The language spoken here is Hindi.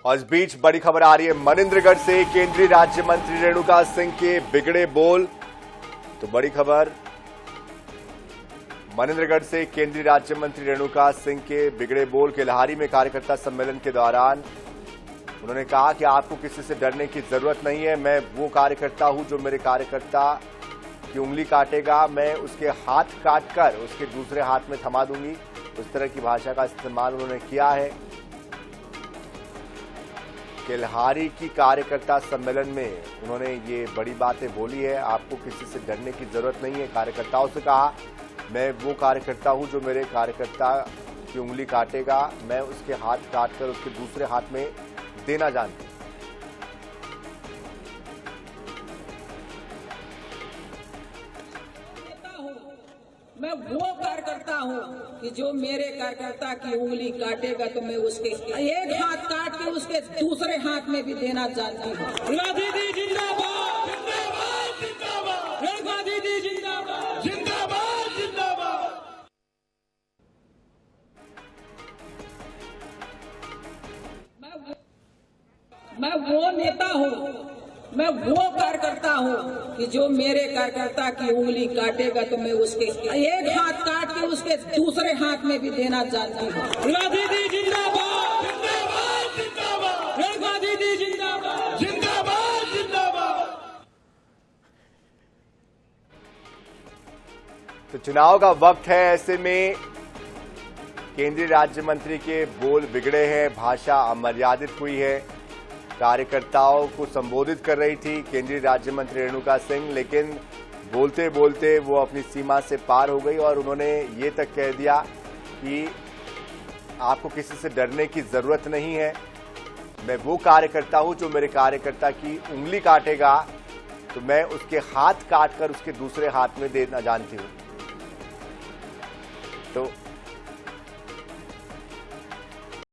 और इस बीच बड़ी खबर आ रही है मनिंद्रगढ़ से। केंद्रीय राज्य मंत्री रेणुका सिंह के बिगड़े बोल। तो बड़ी खबर मनिंद्रगढ़ से केंद्रीय राज्य मंत्री रेणुका सिंह के बिगड़े बोल। केल्हारी में कार्यकर्ता सम्मेलन के दौरान उन्होंने कहा कि आपको किसी से डरने की जरूरत नहीं है। मैं वो कार्यकर्ता हूं जो मेरे कार्यकर्ता की उंगली काटेगा, मैं उसके हाथ काटकर उसके दूसरे हाथ में थमा दूंगी। उस तरह की भाषा का इस्तेमाल उन्होंने किया है। केल्हारी की कार्यकर्ता सम्मेलन में उन्होंने ये बड़ी बातें बोली है। आपको किसी से डरने की जरूरत नहीं है। कार्यकर्ताओं से कहा, मैं वो कार्यकर्ता हूं जो मेरे कार्यकर्ता की उंगली काटेगा, मैं उसके हाथ काटकर उसके दूसरे हाथ में देना जानती हूं। मैं वो कार्यकर्ता हूँ कि जो मेरे कार्यकर्ता की उंगली काटेगा तो मैं उसके एक हाथ काट के उसके दूसरे हाथ में भी देना जानती हूँ। रेणुका दीदी जिंदाबाद, जिंदाबाद, जिंदाबाद। रेणुका दीदी जिंदाबाद, जिंदाबाद, जिंदाबाद। मैं वो नेता हूँ, मैं वो कार्यकर्ता हूँ कि जो मेरे कार्यकर्ता की उंगली काटेगा तो मैं उसके एक हाथ काट के उसके दूसरे हाथ में भी देना जानती हूँ। रेणुका दीदी जिंदाबाद, जिंदाबाद, जिंदाबाद। रेणुका दीदी जिंदाबाद, जिंदाबाद, जिंदाबाद। तो चुनाव का वक्त है, ऐसे में केंद्रीय राज्य मंत्री के बोल बिगड़े हैं, भाषा अमर्यादित हुई है। कार्यकर्ताओं को संबोधित कर रही थी केंद्रीय राज्य मंत्री रेणुका सिंह, लेकिन बोलते बोलते वो अपनी सीमा से पार हो गई और उन्होंने ये तक कह दिया कि आपको किसी से डरने की जरूरत नहीं है। मैं वो कार्यकर्ता हूं जो मेरे कार्यकर्ता की उंगली काटेगा तो मैं उसके हाथ काटकर उसके दूसरे हाथ में देना जानती हूं। तो